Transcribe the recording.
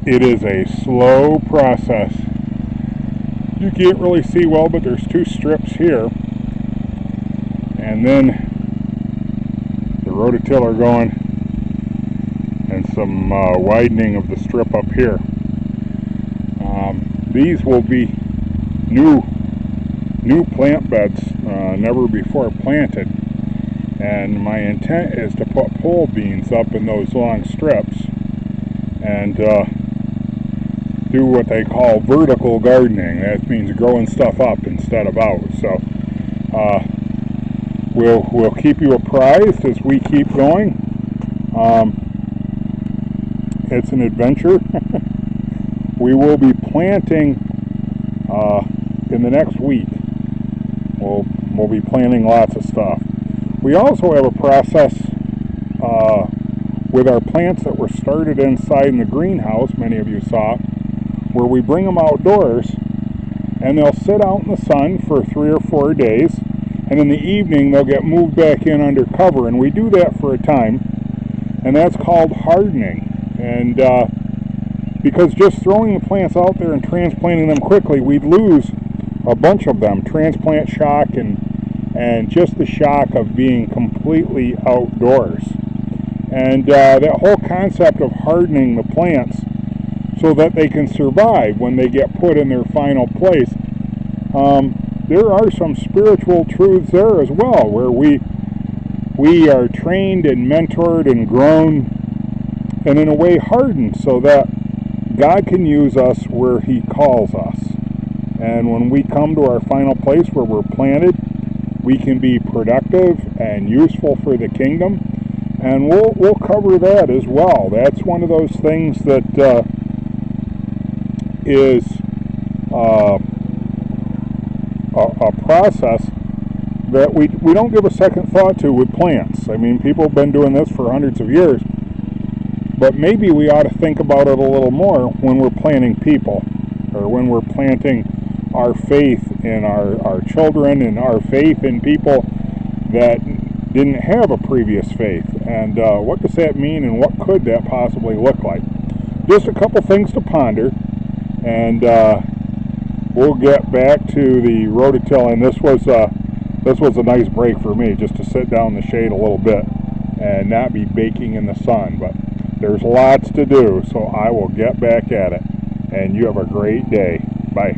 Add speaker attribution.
Speaker 1: it is a slow process. You can't really see well, but there's two strips here, and then the rototiller going, and some widening of the strip up here. These will be new plant beds, never before planted, and my intent is to put pole beans up in those long strips and do what they call vertical gardening. That means growing stuff up instead of out. So we'll keep you apprised as we keep going. It's an adventure. We will be planting in the next week. We'll be planting lots of stuff. We also have a process with our plants that were started inside in the greenhouse, many of you saw, where we bring them outdoors and they'll sit out in the sun for 3 or 4 days, and in the evening they'll get moved back in under cover, and we do that for a time, and that's called hardening. And because just throwing the plants out there and transplanting them quickly, we'd lose a bunch of them, transplant shock and just the shock of being completely outdoors. And that whole concept of hardening the plants so that they can survive when they get put in their final place, there are some spiritual truths there as well, where we are trained and mentored and grown and in a way hardened so that God can use us where He calls us. And when we come to our final place where we're planted, we can be productive and useful for the kingdom. And we'll cover that as well. That's one of those things that is a process that we don't give a second thought to with plants. I mean, people have been doing this for hundreds of years, but maybe we ought to think about it a little more when we're planting people, or when we're planting our faith in our children and our faith in people that didn't have a previous faith. And what does that mean, and what could that possibly look like? Just a couple things to ponder, and we'll get back to the rototilling. This was a nice break for me, just to sit down in the shade a little bit and not be baking in the sun. But there's lots to do, so I will get back at it. And you have a great day. Bye.